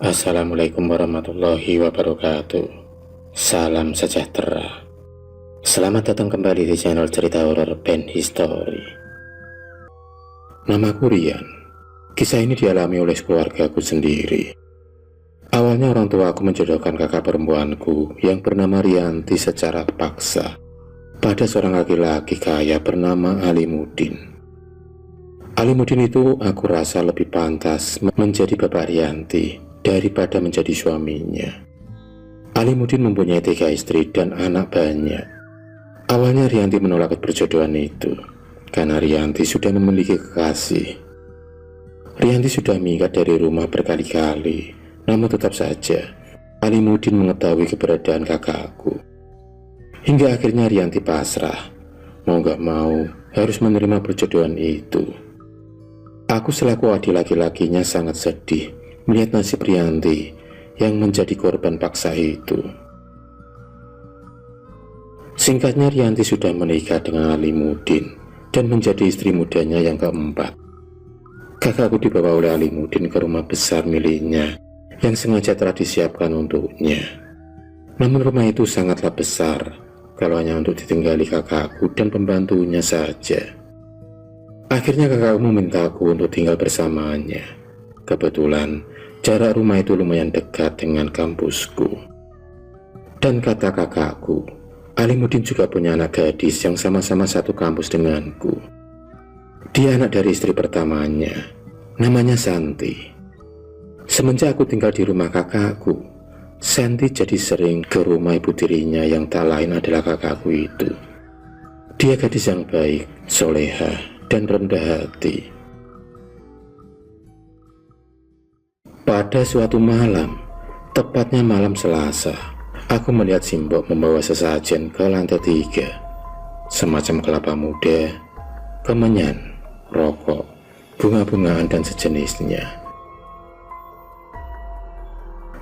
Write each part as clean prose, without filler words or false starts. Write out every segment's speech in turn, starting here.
Assalamualaikum warahmatullahi wabarakatuh. Salam sejahtera. Selamat datang kembali di channel cerita horor Band History. Namaku Rian. Kisah ini dialami oleh keluargaku sendiri. Awalnya orang tua aku menjodohkan kakak perempuanku yang bernama Rianti secara paksa pada seorang laki-laki kaya bernama Alimuddin. Alimuddin itu aku rasa lebih pantas menjadi bapak Rianti daripada menjadi suaminya. Alimuddin mempunyai 3 istri dan anak banyak. Awalnya Rianti menolak perjodohan itu karena Rianti sudah memiliki kekasih. Rianti sudah minggat dari rumah berkali-kali, namun tetap saja Alimuddin mengetahui keberadaan kakakku. Hingga akhirnya Rianti pasrah, mau gak mau harus menerima perjodohan itu. Aku selaku adik laki-lakinya sangat sedih melihat nasib Rianti yang menjadi korban paksa itu. Singkatnya, Rianti sudah menikah dengan Alimuddin dan menjadi istri mudanya yang keempat. Kakakku dibawa oleh Alimuddin ke rumah besar miliknya yang sengaja telah disiapkan untuknya. Namun rumah itu sangatlah besar, kalau hanya untuk ditinggali kakakku dan pembantunya saja. Akhirnya kakakku memintaku untuk tinggal bersamanya. Kebetulan jarak rumah itu lumayan dekat dengan kampusku. Dan kata kakakku, Alimuddin juga punya anak gadis yang sama-sama satu kampus denganku. Dia anak dari istri pertamanya, namanya Santi. Semenjak aku tinggal di rumah kakakku, Santi jadi sering ke rumah ibu tirinya yang tak lain adalah kakakku itu. Dia gadis yang baik, soleha, dan rendah hati. Pada suatu malam, tepatnya malam Selasa, aku melihat Simbok membawa sesajen ke lantai 3, semacam kelapa muda, kemenyan, rokok, bunga-bungaan, dan sejenisnya.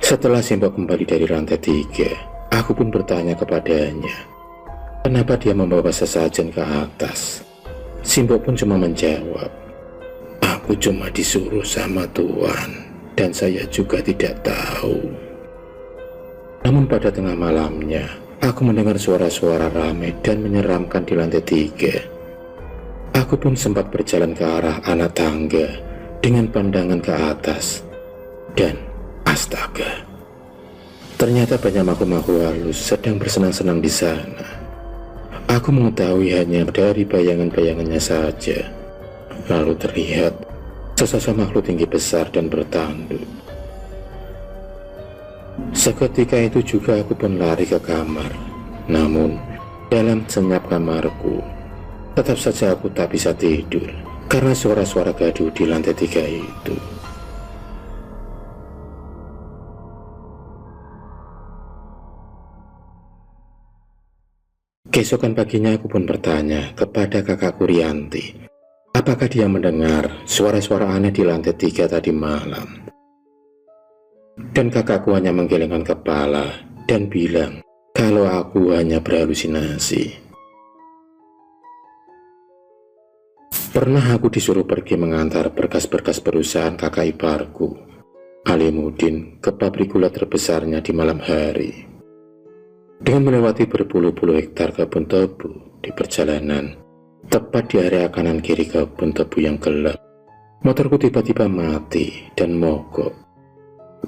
Setelah Simbok kembali dari lantai 3, aku pun bertanya kepadanya, kenapa dia membawa sesajen ke atas. Simbok pun cuma menjawab, aku cuma disuruh sama Tuan dan saya juga tidak tahu. Namun pada tengah malamnya, aku mendengar suara-suara ramai dan menyeramkan di lantai 3. Aku pun sempat berjalan ke arah anak tangga dengan pandangan ke atas. Dan astaga, ternyata banyak makhluk-makhluk halus sedang bersenang-senang di sana. Aku mengetahui hanya dari bayangan-bayangannya saja. Lalu terlihat sesosok makhluk tinggi besar dan bertanduk. Seketika itu juga aku pun lari ke kamar. Namun dalam senyap kamarku, tetap saja aku tak bisa tidur karena suara-suara gaduh di lantai 3 itu. Keesokan paginya aku pun bertanya kepada kakakku Rianti, apakah dia mendengar suara-suara aneh di lantai 3 tadi malam. Dan kakakku hanya menggelengkan kepala dan bilang kalau aku hanya berhalusinasi. Pernah aku disuruh pergi mengantar berkas-berkas perusahaan kakak iparku, Alimuddin, ke pabrik gula terbesarnya di malam hari. Dengan melewati berpuluh-puluh hektar kebun tebu di perjalanan, tepat di area kanan kiri kebun tebu yang gelap, motorku tiba-tiba mati dan mogok.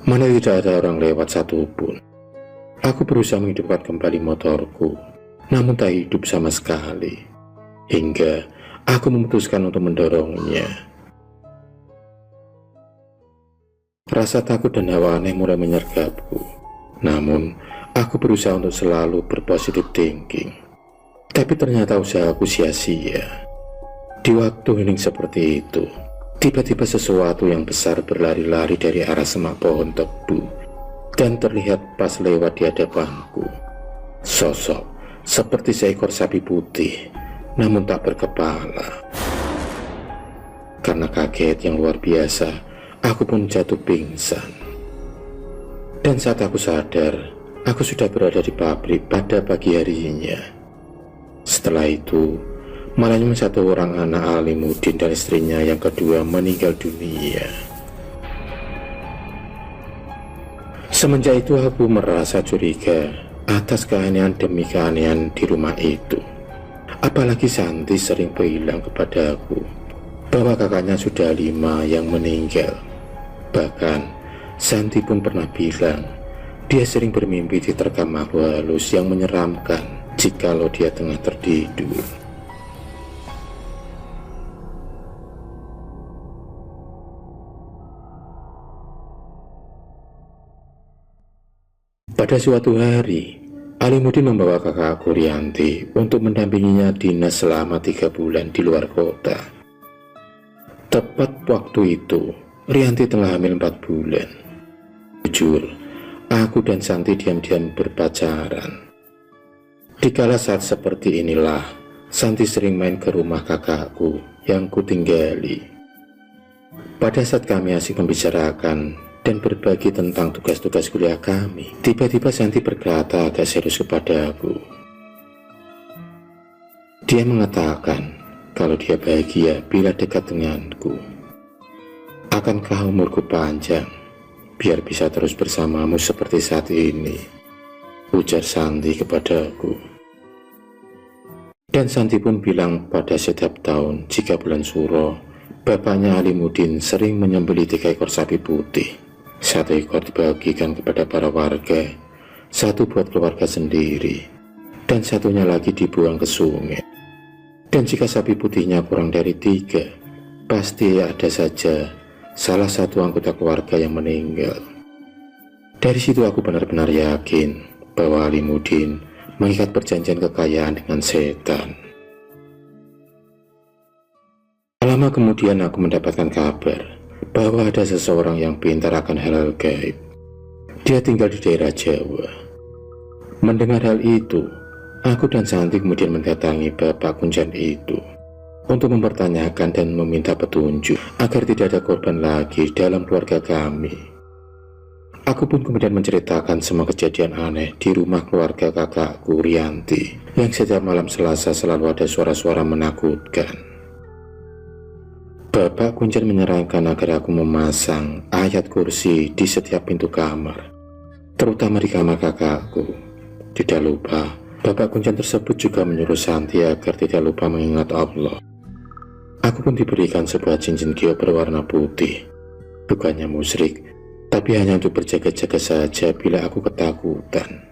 Mana tidak ada orang lewat satupun. Aku berusaha menghidupkan kembali motorku, namun tak hidup sama sekali. Hingga aku memutuskan untuk mendorongnya. Rasa takut dan hawa aneh mulai menyergapku. Namun aku berusaha untuk selalu berpositif thinking. Tapi ternyata usahaku sia-sia. Di waktu hening seperti itu, tiba-tiba sesuatu yang besar berlari-lari dari arah semak pohon tebu dan terlihat pas lewat di hadapanku. Sosok seperti seekor sapi putih, namun tak berkepala. Karena kaget yang luar biasa, aku pun jatuh pingsan. Dan saat aku sadar, aku sudah berada di pabrik pada pagi harinya. Setelah itu, malahnya satu orang anak Alimuddin dan istrinya yang kedua meninggal dunia. Semenjak itu aku merasa curiga atas keanehan demi keanehan di rumah itu. Apalagi Santi sering bilang kepadaku bahwa kakaknya sudah 5 yang meninggal. Bahkan Santi pun pernah bilang dia sering bermimpi diterkam makhluk halus yang menyeramkan jikalau dia tengah tertidur. Pada suatu hari, Alimuddin membawa kakakku Rianti untuk mendampinginya dinas selama 3 bulan di luar kota. Tepat waktu itu, Rianti telah hamil 4 bulan. Jujur, aku dan Santi diam-diam berpacaran. Dikala saat seperti inilah, Santi sering main ke rumah kakakku yang kutinggali. Pada saat kami asik membicarakan dan berbagi tentang tugas-tugas kuliah kami, tiba-tiba Santi berkata agak serius kepada aku. Dia mengatakan kalau dia bahagia bila dekat denganku. Akankah umurku panjang biar bisa terus bersamamu seperti saat ini, ujar Santi kepadaku. Dan Santi pun bilang pada setiap tahun jika bulan Suro, bapaknya Alimuddin sering menyembelih 3 ekor sapi putih. 1 ekor dibagikan kepada para warga, 1 buat keluarga sendiri, dan 1-nya lagi dibuang ke sungai. Dan jika sapi putihnya kurang dari 3, pasti ada saja salah satu anggota keluarga yang meninggal. Dari situ aku benar-benar yakin bahwa Alimuddin mengikat perjanjian kekayaan dengan setan. Lama kemudian aku mendapatkan kabar bahwa ada seseorang yang pintar akan hal-hal gaib. Dia tinggal di daerah Jawa. Mendengar hal itu, aku dan Santi kemudian mendatangi Bapak Kunjan itu untuk mempertanyakan dan meminta petunjuk agar tidak ada korban lagi dalam keluarga kami. Aku pun kemudian menceritakan semua kejadian aneh di rumah keluarga kakakku Rianti yang setiap malam Selasa selalu ada suara-suara menakutkan. Bapak Kunjan menyarankan agar aku memasang ayat kursi di setiap pintu kamar, terutama di kamar kakakku. Tidak lupa, Bapak Kunjan tersebut juga menyuruh Santi agar tidak lupa mengingat Allah. Aku pun diberikan sebuah cincin giok berwarna putih. Bukannya musyrik, tapi hanya untuk berjaga-jaga saja bila aku ketakutan.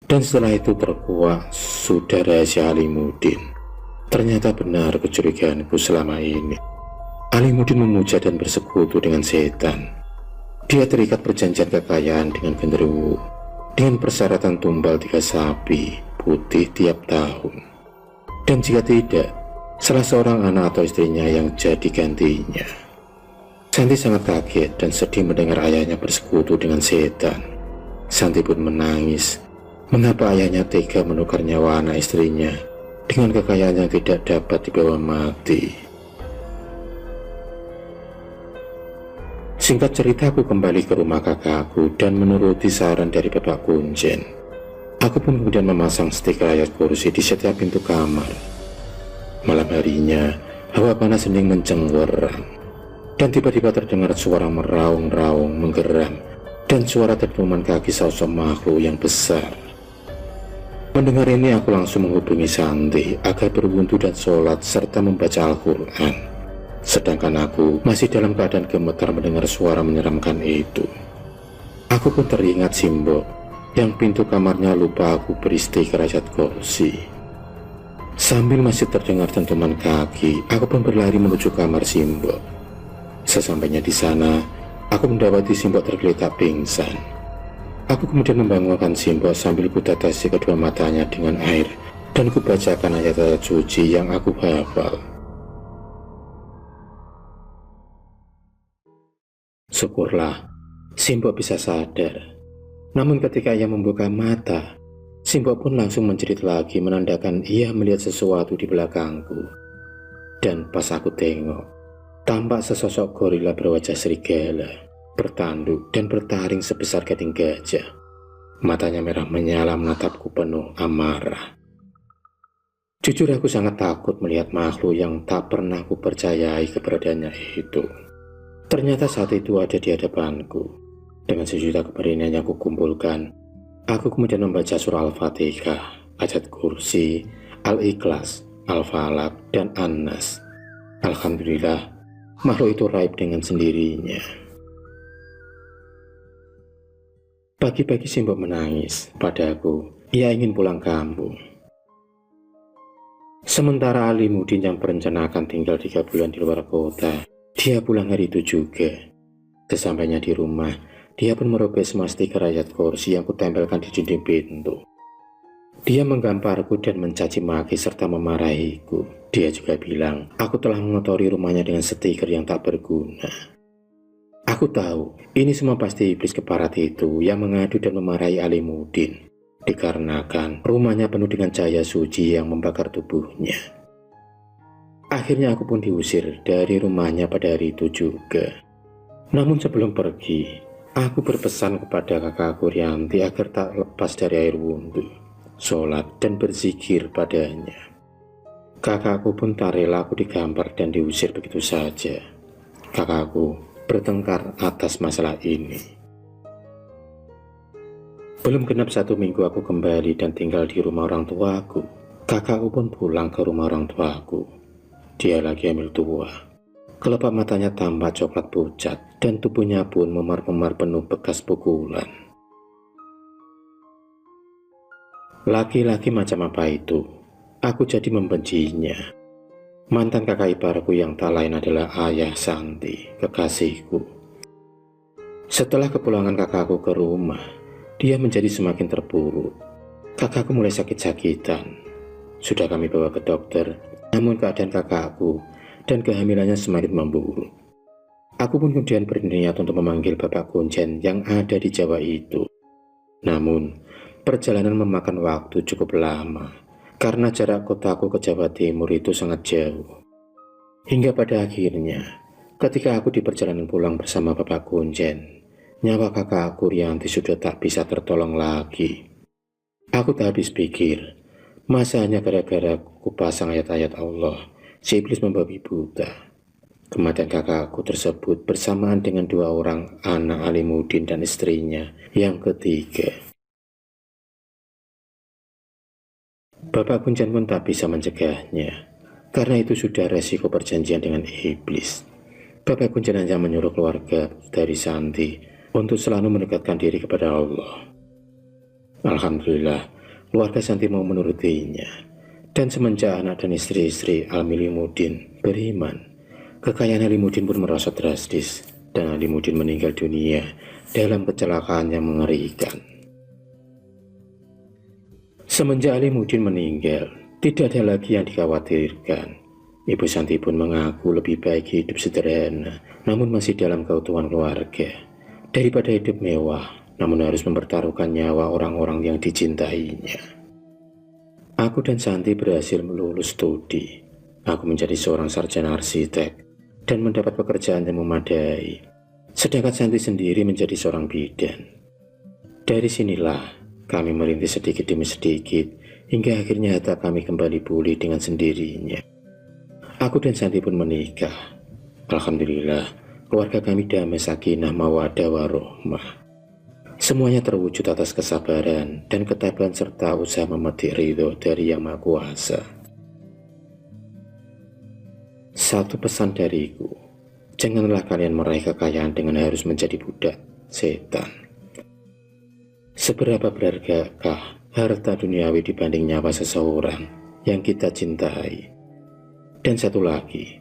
Dan setelah itu terkuak sudah rahasia Alimuddin. Ternyata benar kecurigaanku selama ini. Alimuddin memuja dan bersekutu dengan setan. Dia terikat perjanjian kekayaan dengan genderuwo, dengan persyaratan tumbal 3 sapi putih tiap tahun. Dan jika tidak, salah seorang anak atau istrinya yang jadi gantinya. Santi sangat kaget dan sedih mendengar ayahnya bersekutu dengan setan. Santi pun menangis. Mengapa ayahnya tega menukar nyawa anak istrinya dengan kekayaan yang tidak dapat dibawa mati? Singkat cerita, aku kembali ke rumah kakakku dan menuruti saran dari Bapak Kunjan. Aku pun kemudian memasang stiker ayat kursi di setiap pintu kamar. Malam harinya, hawa panas hening mencengkeram, dan tiba-tiba terdengar suara meraung-raung menggeram dan suara dentuman kaki sosok makhluk yang besar. Mendengar ini, aku langsung menghubungi Santi agar berwudu dan sholat serta membaca Al-Quran. Sedangkan aku masih dalam keadaan gemetar mendengar suara menyeramkan itu. Aku pun teringat Simbo yang pintu kamarnya lupa aku beri stiker ayat kursi. Sambil masih terdengar dentuman kaki, aku pun berlari menuju kamar Simbo. Sesampainya di sana, aku mendapati Simbo tergeletak pingsan. Aku kemudian membangunkan Simbo sambil kutetesi kedua matanya dengan air dan kubacakan ayat-ayat suci yang aku hafal. Syukurlah, Simbo bisa sadar. Namun ketika ia membuka mata, Simbo pun langsung menjerit lagi menandakan ia melihat sesuatu di belakangku. Dan pas aku tengok, tampak sesosok gorila berwajah serigala, bertanduk dan bertaring sebesar gading gajah. Matanya merah menyala menatapku penuh amarah. Jujur aku sangat takut melihat makhluk yang tak pernah kupercayai keberadaannya itu. Ternyata saat itu ada di hadapanku. Dengan sejuta keberanian yang kukumpulkan, aku kemudian membaca surah Al-Fatihah, Ayat Kursi, Al-Ikhlas, Al-Falaq, dan An-Nas. Alhamdulillah, makhluk itu raib dengan sendirinya. Pagi-pagi Simbok menangis padaku. Ia ingin pulang kampung. Sementara Alimuddin yang berencana akan tinggal 3 bulan di luar kota, dia pulang hari itu juga. Sesampainya di rumah, dia pun merobek semua stiker ayat kursi yang kutempelkan di dinding pintu. Dia menggamparku dan mencaci maki serta memarahiku. Dia juga bilang, aku telah mengotori rumahnya dengan stiker yang tak berguna. Aku tahu, ini semua pasti iblis keparat itu yang mengadu dan memarahi Alimuddin, dikarenakan rumahnya penuh dengan cahaya suci yang membakar tubuhnya. Akhirnya aku pun diusir dari rumahnya pada hari itu juga. Namun sebelum pergi, aku berpesan kepada kakakku Rianti agar tak lepas dari air wudhu, sholat dan berzikir padanya. Kakakku pun tak rela aku digampar dan diusir begitu saja. Kakakku bertengkar atas masalah ini. Belum genap 1 minggu aku kembali dan tinggal di rumah orang tuaku. Kakakku pun pulang ke rumah orang tuaku. Dia lagi hamil tua. Kelopak matanya tampak coklat pucat dan tubuhnya pun memar-memar penuh bekas pukulan. Laki-laki macam apa itu? Aku jadi membencinya. Mantan kakak iparku yang tak lain adalah ayah Santi, kekasihku. Setelah kepulangan kakakku ke rumah, dia menjadi semakin terpuruk. Kakakku mulai sakit-sakitan. Sudah kami bawa ke dokter, namun keadaan kakakku dan kehamilannya semakin memburuk. Aku pun kemudian berniat untuk memanggil Bapak Kuncen yang ada di Jawa itu. Namun, perjalanan memakan waktu cukup lama, karena jarak kotaku ke Jawa Timur itu sangat jauh. Hingga pada akhirnya, ketika aku di perjalanan pulang bersama Bapak Kuncen, nyawa kakakku Rianti sudah tak bisa tertolong lagi. Aku tak habis pikir, masa hanya gara-gara kupasang ayat-ayat Allah, si iblis membabi buta. Kematian kakakku tersebut bersamaan dengan 2 orang anak Alimuddin dan istrinya yang ketiga. Bapak Kuncen pun tak bisa mencegahnya, karena itu sudah resiko perjanjian dengan iblis. Bapak Kuncen hanya menyuruh keluarga dari Santi untuk selalu mendekatkan diri kepada Allah. Alhamdulillah, keluarga Santi mau menurutinya. Dan semenjak anak dan istri-istri Alimuddin beriman, kekayaan Alimuddin pun merosot drastis dan Alimuddin meninggal dunia dalam kecelakaan yang mengerikan. Semenjak Alimuddin meninggal, tidak ada lagi yang dikhawatirkan. Ibu Santi pun mengaku lebih baik hidup sederhana, namun masih dalam keutuhan keluarga, daripada hidup mewah, namun harus mempertaruhkan nyawa orang-orang yang dicintainya. Aku dan Santi berhasil lulus studi. Aku menjadi seorang sarjana arsitek dan mendapat pekerjaan yang memadai. Sedangkan Santi sendiri menjadi seorang bidan. Dari sinilah kami merintis sedikit demi sedikit hingga akhirnya harta kami kembali pulih dengan sendirinya. Aku dan Santi pun menikah. Alhamdulillah, keluarga kami damai, sakinah, mawaddah, warohmah. Semuanya terwujud atas kesabaran dan ketabahan serta usaha memetik ridho dari Yang Maha Kuasa. Satu pesan dariku, janganlah kalian meraih kekayaan dengan harus menjadi budak setan. Seberapa berhargakah harta duniawi dibanding nyawa seseorang yang kita cintai? Dan satu lagi,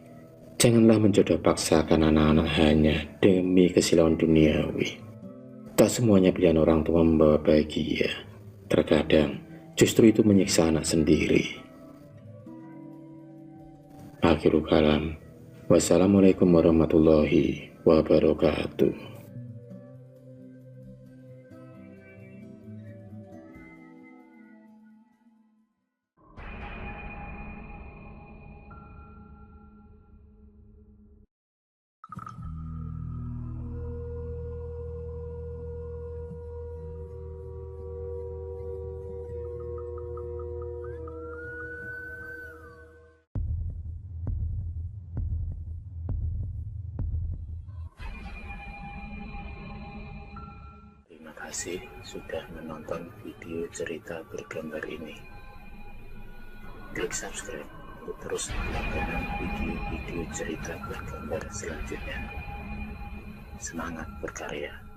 janganlah menjodoh paksakan anak-anak hanya demi kesilauan duniawi. Tak semuanya pilihan orang tua membawa bahagia. Terkadang justru itu menyiksa anak sendiri. Akhirul kalam. Wassalamualaikum warahmatullahi wabarakatuh. kasih sudah menonton video cerita bergambar ini. Klik subscribe untuk terus mendapatkan video-video cerita bergambar selanjutnya. Semangat berkarya.